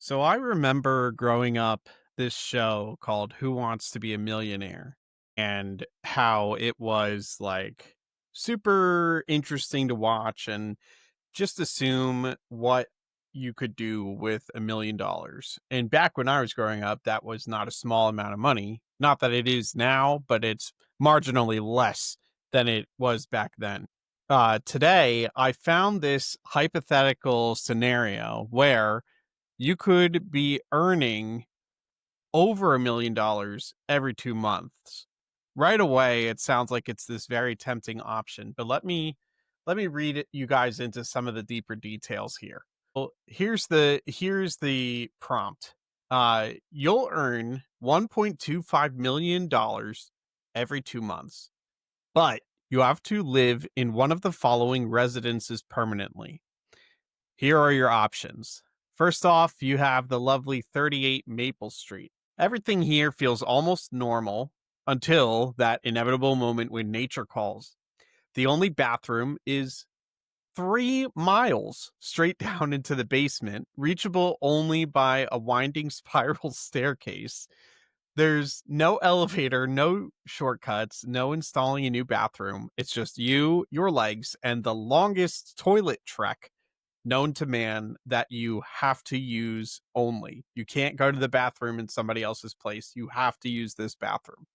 So I remember growing up this show called Who Wants to Be a Millionaire and how it was like super interesting to watch and just assume what you could do with $1 million. And back when I was growing up, that was not a small amount of money. Not that it is now, but it's marginally less than it was back then. Today, I found this hypothetical scenario where you could be earning over $1 million every 2 months. Right away, it sounds like it's this very tempting option, but let me read you guys into some of the deeper details here. Well, here's the prompt. You'll earn $1.25 million every 2 months, but you have to live in one of the following residences permanently. Here are your options. First off, you have the lovely 38 Maple Street. Everything here feels almost normal until that inevitable moment when nature calls. The only bathroom is 3 miles straight down into the basement, reachable only by a winding spiral staircase. There's no elevator, no shortcuts, no installing a new bathroom. It's just you, your legs, and the longest toilet trek known to man that you have to use only. You can't go to the bathroom in somebody else's place. You have to use this bathroom.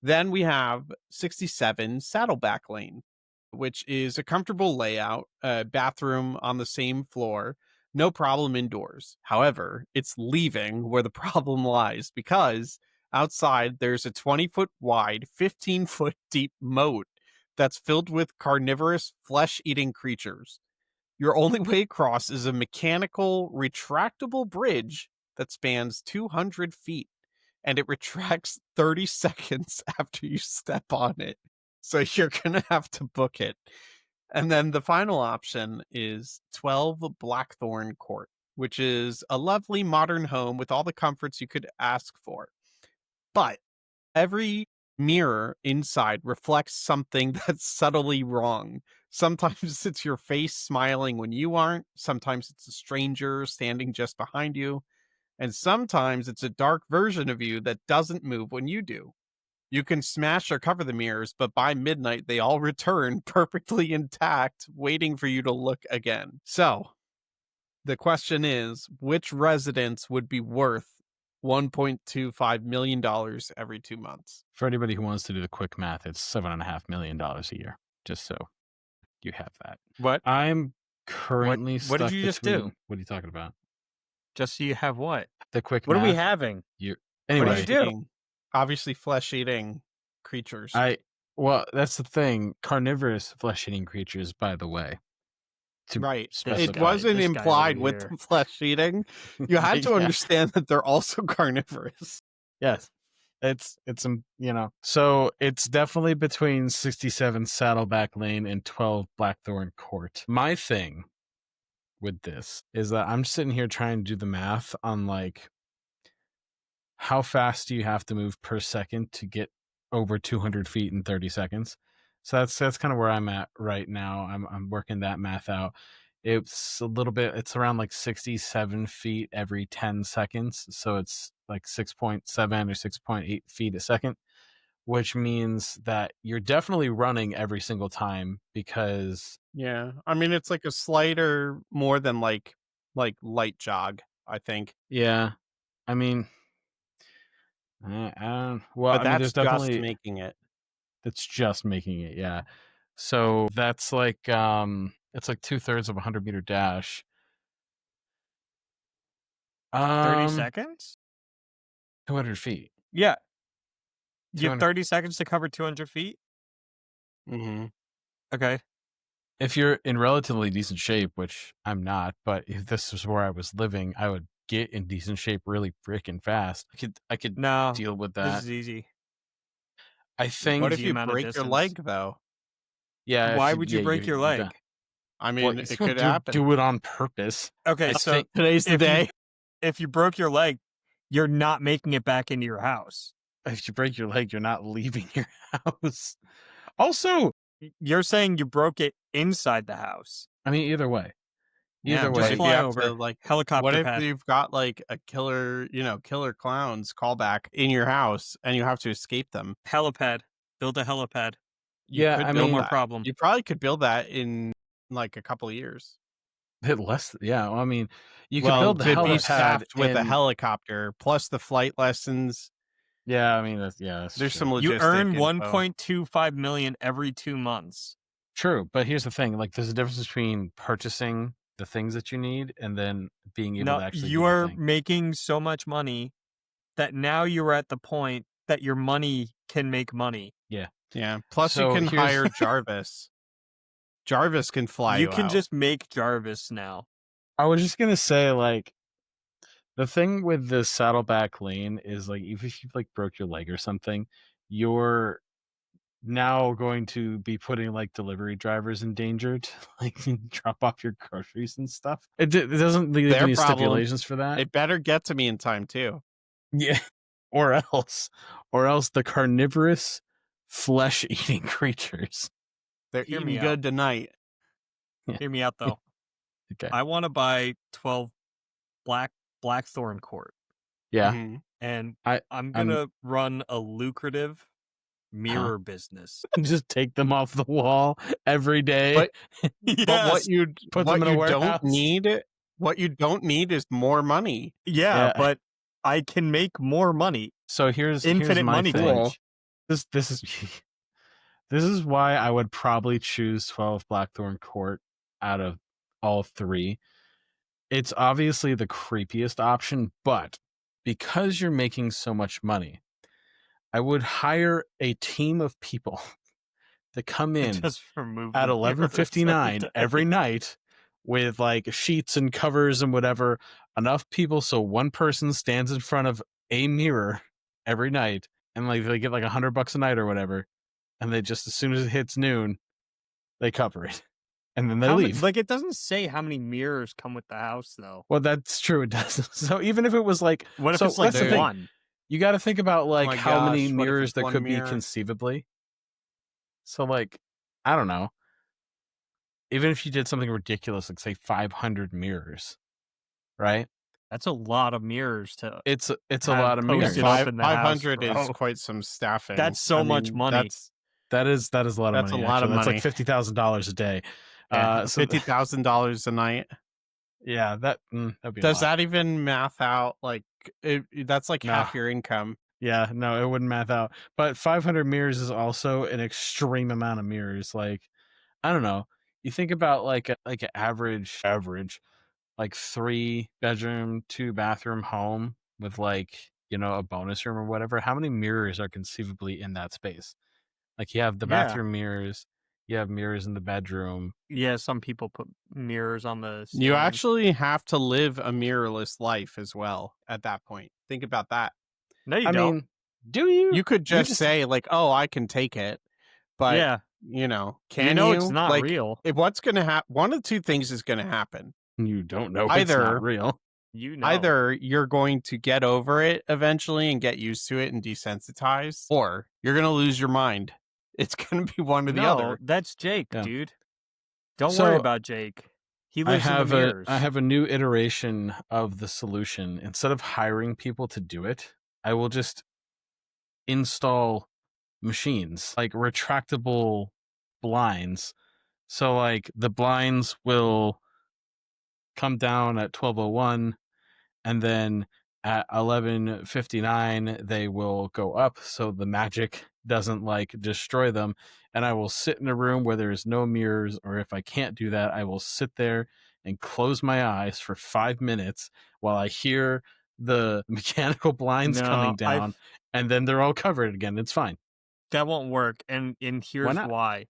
Then we have 67 Saddleback Lane, which is a comfortable layout, a bathroom on the same floor, no problem indoors. However, it's leaving where the problem lies because outside there's a 20-foot wide, 15-foot deep moat that's filled with carnivorous, flesh eating creatures. Your only way across is a mechanical, retractable bridge that spans 200 feet, and it retracts 30 seconds after you step on it. So you're going to have to book it. And then the final option is 12 Blackthorn Court, which is a lovely modern home with all the comforts you could ask for. But every mirror inside reflects something that's subtly wrong. Sometimes it's your face smiling when you aren't. Sometimes it's a stranger standing just behind you. And sometimes it's a dark version of you that doesn't move when you do. You can smash or cover the mirrors, but by midnight, they all return perfectly intact, waiting for you to look again. So the question is, which residence would be worth $1.25 million every 2 months? For anybody who wants to do the quick math, it's $7.5 million a year. Just so you have that. What? I'm currently What stuck did you just between. do? What are you talking about? Just so you have what? The quick What math. are we having? You What did anyway. you do? Obviously, flesh-eating creatures. Well, that's the thing. Carnivorous flesh-eating creatures, by the way. Right. specify. It wasn't This guy implied over with here. the flesh-eating. You had to Yeah. understand that they're also carnivorous. Yes. It's so it's definitely between 67 Saddleback Lane and 12 Blackthorn Court. My thing with this is that I'm sitting here trying to do the math on like how fast do you have to move per second to get over 200 feet in 30 seconds. So that's kind of where I'm at right now. I'm working that math out. It's a little bit, it's around like 67 feet every 10 seconds. So it's like 6.7 or 6.8 feet a second, which means that you're definitely running every single time because Yeah. I mean, it's like a slighter more than like light jog, I think. yeah, I mean, well, But I mean, that's there's just definitely making it. that's just making it. Yeah. So that's like, it's like 2/3 of a 100-meter dash. 30 seconds? 200 feet. Yeah. You have 200 30 seconds to cover 200 feet? Mm-hmm. Okay. If you're in relatively decent shape, which I'm not, but if this was where I was living, I would get in decent shape really freaking fast. I could No. deal with This that. is easy. I think. What if the you amount of break your distance. leg, though? Yeah. Why would you break your leg? I Well, mean, you it don't could happen. do it on purpose. Okay, I so think Today's the if you- day. if you broke your leg, you're not making it back into your house. if you break your leg, you're not leaving your house. Also, You're saying you broke it inside the house. I mean, either way, Yeah, Either but Just way, if fly you have over. to what Helicopter if pad. you've got like a killer clowns callback in your house and you have to escape them? Helipad. Build a helipad. You yeah, could I No build more mean, that. problem. You probably could build that in like a couple of years. bit less. Yeah, well, I mean, you could Well, build the to be helipad staffed with a in. helicopter plus the flight lessons, Yeah, I mean, that's there's true. some You logistic earn info. 1.25 million every 2 months. True, but here's the thing: like, there's a difference between purchasing the things that you need and then being able No, to actually you do the are thing. making so much money that now you're at the point that your money can make money. Yeah. Yeah. Plus, you So can here's hire Jarvis. Jarvis can fly You you can out. just make Jarvis now. I was just gonna say, like, the thing with the saddleback lane is, like, even if you like broke your leg or something, you're now going to be putting like delivery drivers in danger to like drop off your groceries and stuff. It doesn't leave Their any problem. stipulations for that. It better get to me in time too. Yeah, or else the carnivorous flesh-eating creatures. They're Hear me eating out. good tonight. Hear me out though. Okay. I want to buy 12 blackthorn court, Yeah. Mhm. and I'm I'm gonna run a lucrative mirror business. just take them off the wall every day. But But Yes. Put them in a warehouse. what you don't need is more money. Yeah, Yeah. but I can make more money. So here's Infinite my money thing. glitch. This is this is why I would probably choose 12 Blackthorn Court out of all three. It's obviously the creepiest option, but because you're making so much money, I would hire a team of people to come in Just remove at the mirrors 11:59 day. every night with like sheets and covers and whatever, enough people so one person stands in front of a mirror every night and like they get like $100 a night or whatever, and they just as soon as it hits noon, they cover it and then they How leave. like it doesn't say how many mirrors come with the house though. Well, that's true. It does. So even if it was like, What if so it's like that's the thing. one? You got to think about like my how many gosh, what if mirrors it's there one could be mirror? conceivably. So like, I don't know. Even if you did something ridiculous, like say 500 mirrors, right? That's a lot of mirrors to It's a have lot of mirrors. posted up in the house, 500 is bro. quite some staffing. That's so I much mean, money. That is a lot of That's a money. lot of Actually, that's like money. $50,000 a day. Yeah, So $50,000 a night. yeah, that'd be a Does lot. that even math out? Like, that's like No. half your income. Yeah, no, it wouldn't math out. But 500 mirrors is also an extreme amount of mirrors. Like, I don't know. You think about like an average like 3-bedroom, 2-bathroom home with like, a bonus room or whatever. How many mirrors are conceivably in that space? Like you have the Yeah. bathroom mirrors, you have mirrors in the bedroom. Yeah, some people put mirrors on the You ceiling. actually have to live a mirrorless life as well at that point. Think about that. No, you I don't. mean, do you? You could You just say like, "Oh, I can take it." But, Yeah. can know you? it's not Like, real. what's going to happen? One of two things is going to happen. You don't know it's Either not real. You know. Either you're going to get over it eventually and get used to it and desensitize, or you're going to lose your mind. It's going to be one or the No, other. that's Jake, Yeah. dude. Don't So, worry about Jake. He lives in the mirrors. I have a new iteration of the solution. Instead of hiring people to do it, I will just install machines like retractable blinds. So like the blinds will come down at 12:01 and then at 11:59 they will go up so the magic doesn't like destroy them, and I will sit in a room where there's no mirrors, or if I can't do that I will sit there and close my eyes for 5 minutes while I hear the mechanical blinds coming down, and then they're all covered again. It's fine. That won't work. And here's not? why.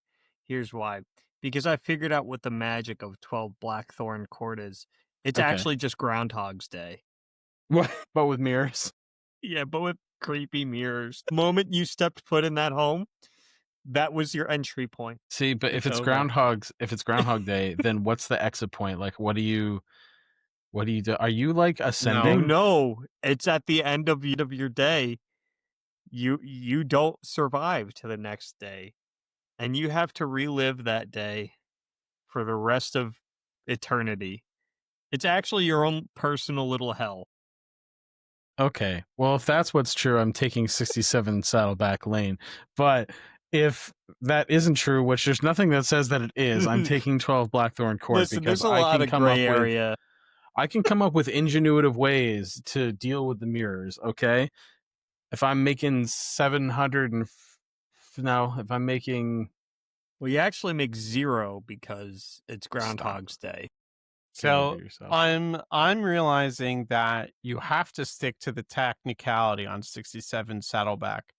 Here's why. Because I figured out what the magic of 12 Blackthorn Court is. It's Okay. actually just Groundhog's Day. What? But with mirrors? Yeah, but with creepy mirrors. The moment you stepped foot in that home, that was your entry point. See, but if It's it's over. if it's Groundhog Day, then what's the exit point? Like, what do you do? Are you like You ascending? know, it's at the end of your day. You don't survive to the next day, and you have to relive that day for the rest of eternity. It's actually your own personal little hell. Okay. Well, if that's what's true, I'm taking 67 Saddleback Lane. But if that isn't true, which there's nothing that says that it is, I'm taking 12 Blackthorn Court Listen, because there's a I lot can of come up gray with area. I can come up with ingenuitive ways to deal with the mirrors, okay? If I'm making 700 and no, if I'm making Well, you actually make 0 because it's Groundhog's Day. get over So yourself. I'm realizing that you have to stick to the technicality on 67 Saddleback.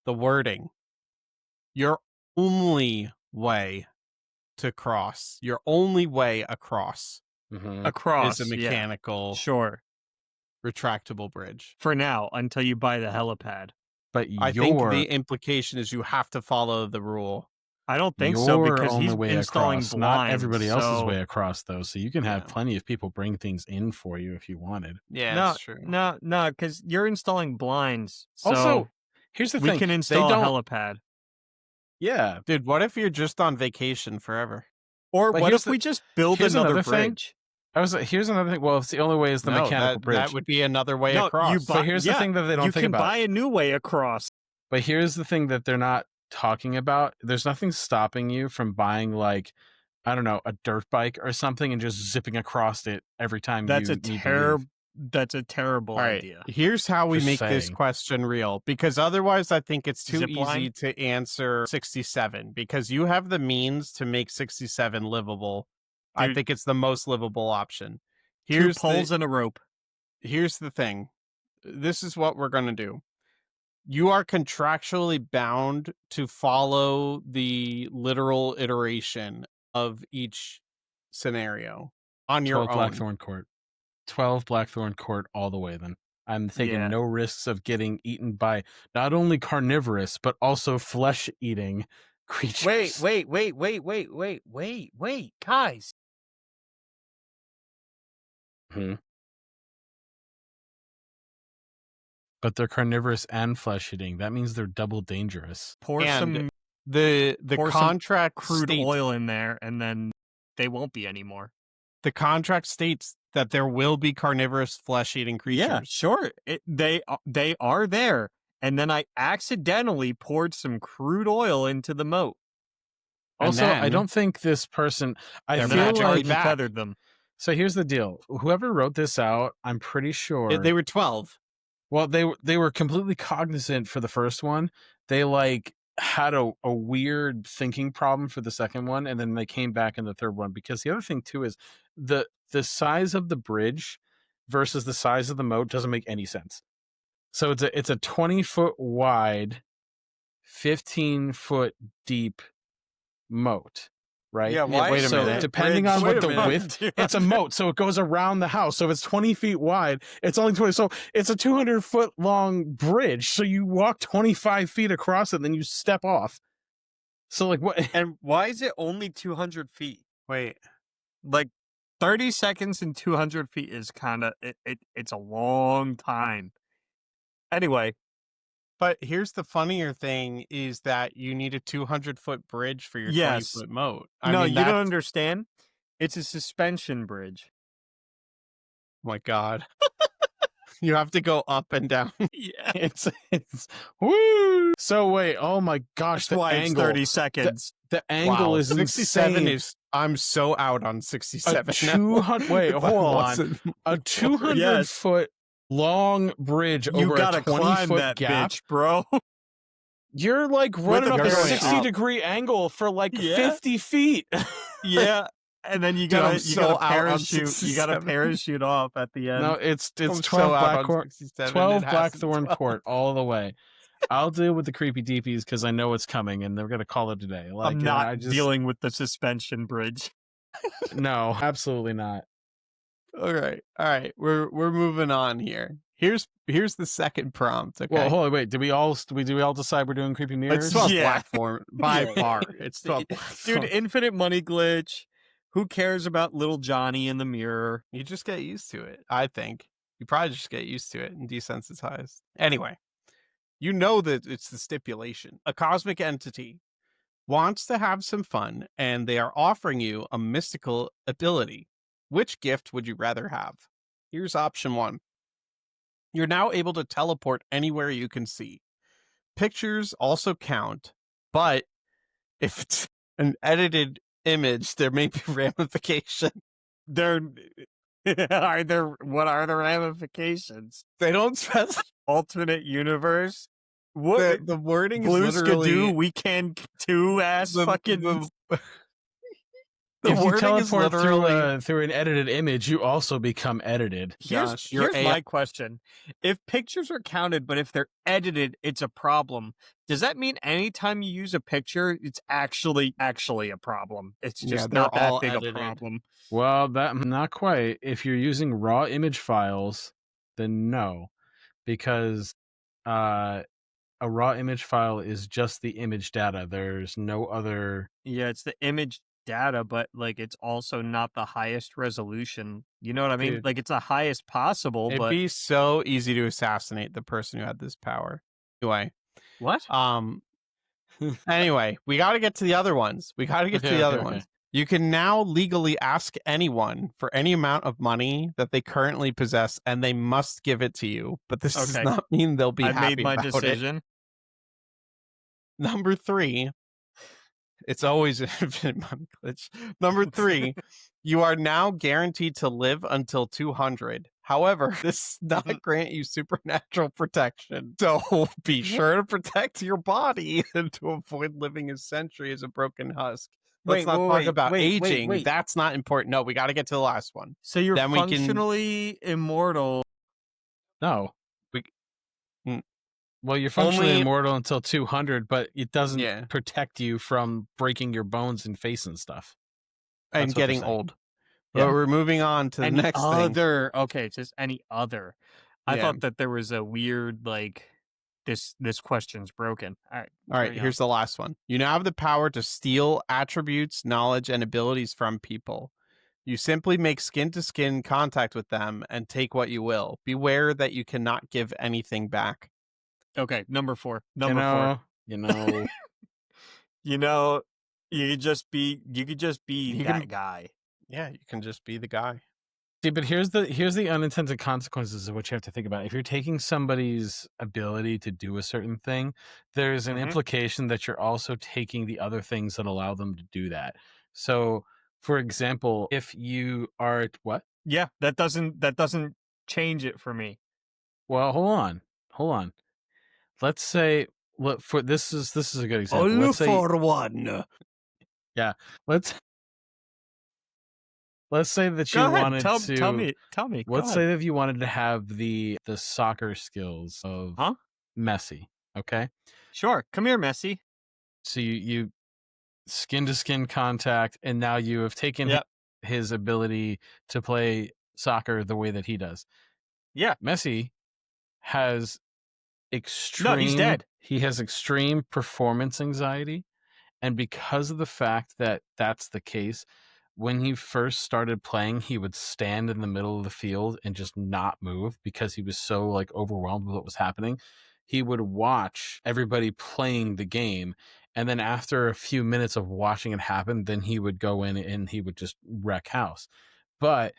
The wording. Your only way to cross, your only way across Across, is a yeah. mechanical Sure. retractable bridge. For now, until you buy the helipad. But I think the implication is you have to follow the rule. I don't think so your because only he's way installing across, blinds. not everybody else's so... way across, though. So you can have Yeah. plenty of people bring things in for you if you wanted. Yeah, no, that's true. No, because you're installing blinds. So Also, here's the we thing: can install a helipad. Yeah, Dude, what if you're just on vacation forever? Or But what here's if we just build here's another another thing. bridge? Here's another thing. Well, it's the only way is the No, mechanical that bridge. would be another way No, across. you But buy, here's the thing that they don't you think can about. buy a new way across. But here's the thing that they're not talking about. There's nothing stopping you from buying, like, I don't know, a dirt bike or something and just zipping across it every time That's you a need to leave. terrible. That's a terrible All right, idea. here's how we Just make this saying. question real, because otherwise I think it's too Zip easy line? to answer 67, because you have the means to make 67 livable. I Dude. think it's the most livable option. 2 poles and a rope. Here's the thing. This is what we're going to do. You are contractually bound to follow the literal iteration of each scenario on 12 your own. Blackthorn Court. 12 Blackthorn Court all the way then. I'm taking Yeah. no risks of getting eaten by not only carnivorous, but also flesh-eating creatures. Wait, guys. But they're carnivorous and flesh-eating. That means they're double dangerous. Pour And some the pour some contract crude states, oil in there, and then they won't be anymore. the contract states that there will be carnivorous flesh-eating creatures. Yeah, sure. They are there. And then I accidentally poured some crude oil into the moat. And Also, I then don't think this person. I they're feel magically like. back. feathered them. So here's the deal. Whoever wrote this out, I'm pretty sure They were 12. Well, they were completely cognizant for the first one. They like had a weird thinking problem for the second one, and then they came back in the third one. Because the other thing too is the size of the bridge versus the size of the moat doesn't make any sense. So it's a 20-foot wide, 15-foot deep moat, right? Yeah, why wait a is minute. the Depending bridge on what the 200? width, it's a moat, so it goes around the house. So if it's 20 feet wide, it's only 20. So it's a 200-foot long bridge. So you walk 25 feet across it, and then you step off. So like what? And why is it only 200 feet? Wait. Like 30 seconds and 200 feet is kind of it's a long time. Anyway, But here's the funnier thing is that you need a 200-foot bridge for your Yes. 20-foot moat. no, mean, you don't that's- understand. It's a suspension bridge. Oh my God. You have to go up and down. Yeah. It's woo. So wait, oh my gosh, That's why it's 30 the, seconds. the angle Wow, is 67 insane. is. I'm so out on 67. A 200 wait, If I hold on. wasn't- A 200-foot long bridge You over gotta a climb 20-foot that gap. bitch, bro. You're like running a up a parachute. 60-degree angle for like Yeah. 50 feet. Yeah. And then you Dude, I'm gotta so out on parachute. You gotta 67. parachute off at the end. No, it's I'm 12 so out on Blackthorn 67. 12 It has Blackthorn 12. Court all the way. I'll deal with the creepy deepies because I know it's coming and they're gonna call it a day. Like, I'm you know, not I just dealing with the suspension bridge. no, absolutely not. All right. We're moving on here. Here's the second prompt. Okay. Well, hold on, wait. Did we all decide we're doing creepy mirrors? It's 12 Yeah. Blackthorn by Yeah. far. It's 12 Dude, Blackthorn. infinite money glitch. Who cares about little Johnny in the mirror? You just get used to it, I think. You probably just get used to it and desensitized. Anyway, you know that it's the stipulation. A cosmic entity wants to have some fun, and they are offering you a mystical ability. Which gift would you rather have? Here's option 1. You're now able to teleport anywhere you can see. Pictures also count, but if it's an edited image, there may be ramifications. What are the ramifications? They don't specify. Alternate universe? What The wording Blue is literally Skidoo weekend 2 ass fucking the if you wording is teleport literally through an edited image, you also become edited. Josh, your Here's my question. If pictures are counted, but if they're edited, it's a problem. Does that mean anytime you use a picture, it's actually a problem? It's Yeah, just they're not that all big edited. a problem. Well, that not quite. If you're using raw image files, then no, because a raw image file is just the image data. There's no other. Yeah, it's the image data, but like it's also not the highest resolution. You know what I mean? Dude. Like it's the highest possible, It'd but be so easy to assassinate the person who had this power. Anyway, what? Anyway, we got to get to the other ones. Okay. You can now legally ask anyone for any amount of money that they currently possess, and they must give it to you. But this does Okay. not mean they'll be I happy made my about it. decision. Number 3, it's always an infinite money glitch. Number 3, you are now guaranteed to live until 200. However, this does not grant you supernatural protection. So be sure to protect your body and to avoid living a century as a broken husk. Let's not talk about aging. That's not important. No, we got to get to the last one. So you're Then we can- functionally immortal. No. Mm. Well, you're functionally Only- immortal until 200, but it doesn't Yeah. protect you from breaking your bones and face and stuff. And That's what they're getting saying. old. Yeah. But we're moving on to the Any next thing. other? Okay, it's just any other. I Yeah. thought that there was a weird like this question's broken. All right. All right, carry on. here's the last one. You now have the power to steal attributes, knowledge, and abilities from people. You simply make skin-to-skin contact with them and take what you will. Beware that you cannot give anything back. Okay, number 4. You Number 4. know, You know, you could just be You that can- guy. Yeah, you can just be the guy. See, but here's the unintended consequences of what you have to think about. If you're taking somebody's ability to do a certain thing, there's an Mhm. implication that you're also taking the other things that allow them to do that. So, for example, if you are what? Yeah, that doesn't change it for me. Well, hold on. Let's say this is a good example. All Let's say for one. let's say that you Go ahead. wanted Tell to me. Go let's ahead. say that you wanted to have the soccer skills of Huh? Messi, okay? Sure. Come here, Messi. So you skin to skin contact, and now you have taken Yep. his ability to play soccer the way that he does. Yeah. Messi has extreme. No, he's dead. He has extreme performance anxiety, and because of the fact that that's the case, when he first started playing, he would stand in the middle of the field and just not move because he was so like overwhelmed with what was happening. He would watch everybody playing the game, and then after a few minutes of watching it happen, then he would go in and he would just wreck house. But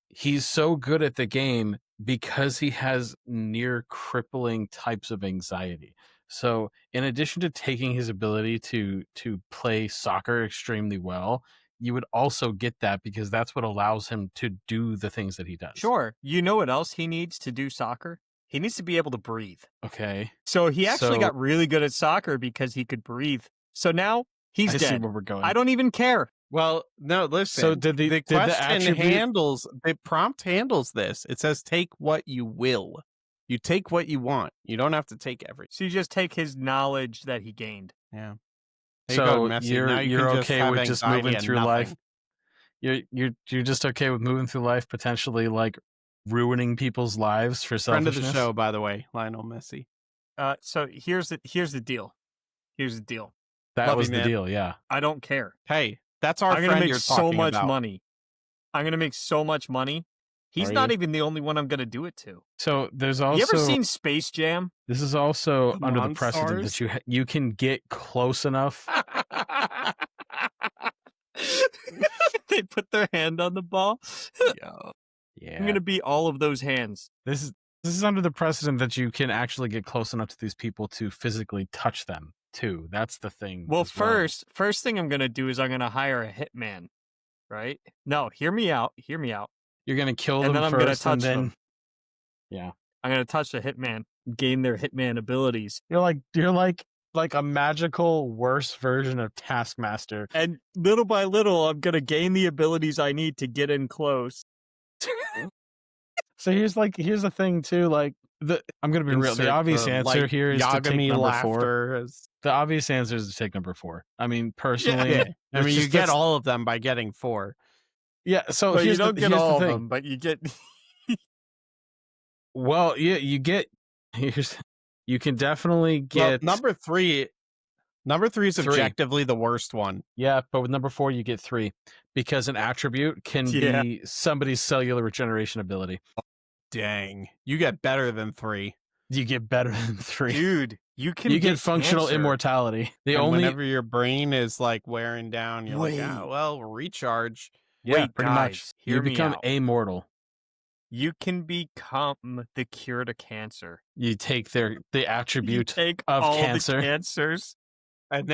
he's so good at the game because he has near crippling types of anxiety. So in addition to taking his ability to play soccer extremely well, you would also get that because that's what allows him to do the things that he does. Sure. You know what else he needs to do soccer? He needs to be able to breathe. Okay. So he actually So- got really good at soccer because he could breathe. So now he's I see dead. where we're going. I don't even care. Well, no, listen. So did the question attribute- the prompt handles this. It says take what you will. You take what you want. You don't have to take everything. So you just take his knowledge that he gained. Yeah. So Messi. you're Now you can just okay have with just anxiety moving and through nothing. life. You're just okay with moving through life, potentially like ruining people's lives for Friend selfishness. of the show, by the way, Lionel Messi. So here's the deal. Here's the deal. That Love was you, the man. deal, yeah. I don't care. Hey, that's our I'm gonna friend make you're so talking much about. money. I'm gonna make so much money. He's Are not you? even the only one I'm gonna do it to. So there's also You ever seen Space Jam? this is also Come under the on, precedent stars. that you can get close enough. they put their hand on the ball. I'm Yeah. gonna be all of those hands. This is under the precedent that you can actually get close enough to these people to physically touch them too. That's the thing. Well, as well. first thing I'm gonna do is I'm gonna hire a hitman. Right? No, hear me out. Hear me out. You're gonna kill And them then I'm first, gonna and touch then them. I'm gonna touch the hitman, gain their hitman abilities, you're like a magical worse version of Taskmaster. and little by little, I'm gonna gain the abilities I need to get in close. So here's the thing too. Like I'm gonna be real. The obvious answer here is to take Yagami number 4. laughter. The obvious answer is to take number 4. I mean, personally, Yeah. I mean, you get that's- all of them by getting 4. Yeah. So But you here's don't the, get here's all the of thing. them, but you get. Well, yeah, you can definitely get Number 3. Number 3 is 3. objectively the worst one. Yeah, but with number 4 you get 3 because an attribute can be somebody's cellular regeneration ability. Dang, you get better than 3. You get better than 3. Dude, you can get functional cancer. immortality. Whenever your brain is like wearing down, you're Wait. like, well, recharge. Yeah, Wait, pretty guys, much. hear You me become out. immortal. You can become the cure to cancer. You take the You attribute take of all cancer. the cancers. And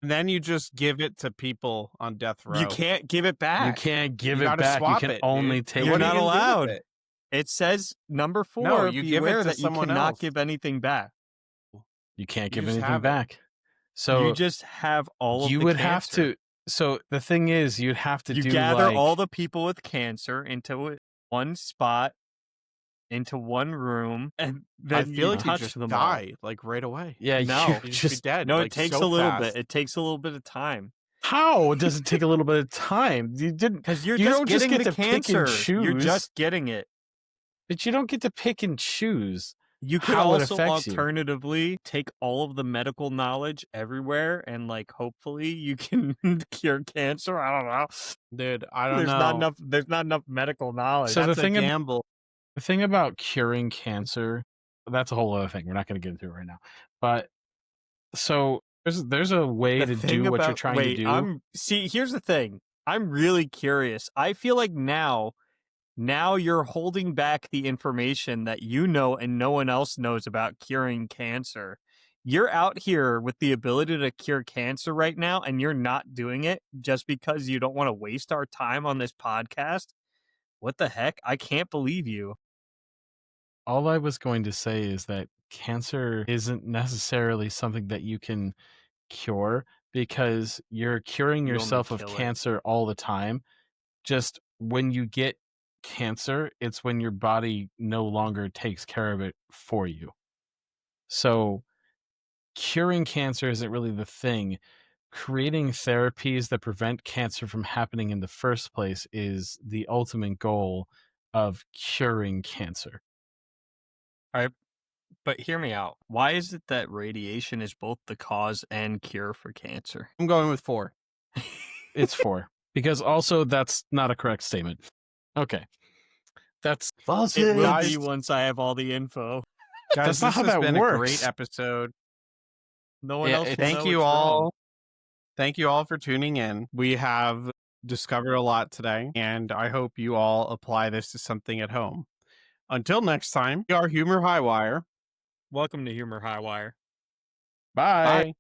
then you just give it to people on death row. You can't give it back. You can't give You it gotta back. You swap can it, only dude. take You're What it. are not you gonna do with allowed. it? It says number 4. No, you give it beware to that you someone cannot else. give anything back. You can't You give just anything have it. back. So You just have all of you the would cancer. have to. So the thing is, you'd have to You do gather like, all the people with cancer into one spot, into one room, and I then feel you like you touch just them die like right away. Yeah, No. you're You just just be dead. all. No, like, it takes so a little fast. bit. It takes a little bit of time how does it take a little bit of time? You didn't, because you're You just don't just getting get the to pick and cancer. You're choose. just getting it. but you don't get to pick and choose. You could how it also affects you. alternatively take all of the medical knowledge everywhere, and like hopefully you can cure cancer. I don't know. Dude, I don't There's know. not enough. There's not enough medical knowledge. So the That's a thing ab- gamble. The thing about curing cancer, that's a whole other thing. We're not going to get into it right now. But so there's a way The to thing do what you're about- trying wait, to do. Here's the thing. I'm really curious. I feel like now you're holding back the information that you know and no one else knows about curing cancer. You're out here with the ability to cure cancer right now, and you're not doing it just because you don't want to waste our time on this podcast. What the heck? I can't believe you. All I was going to say is that cancer isn't necessarily something that you can cure because you're curing You only yourself of kill it. cancer all the time. Just when you get cancer, it's when your body no longer takes care of it for you. So curing cancer isn't really the thing. Creating therapies that prevent cancer from happening in the first place is the ultimate goal of curing cancer. But hear me out. Why is it that radiation is both the cause and cure for cancer? I'm going with 4. It's 4. Because also that's not a correct statement. Okay. That's It will Guys, be once I have all the info. guys, That's not this how has that been a works. great episode. No one Yeah, else will Thank know you it's all. wrong. Thank you all for tuning in. We have discovered a lot today, and I hope you all apply this to something at home. Until next time, we are Humor Highwire. Welcome to Humor Highwire. Bye. Bye.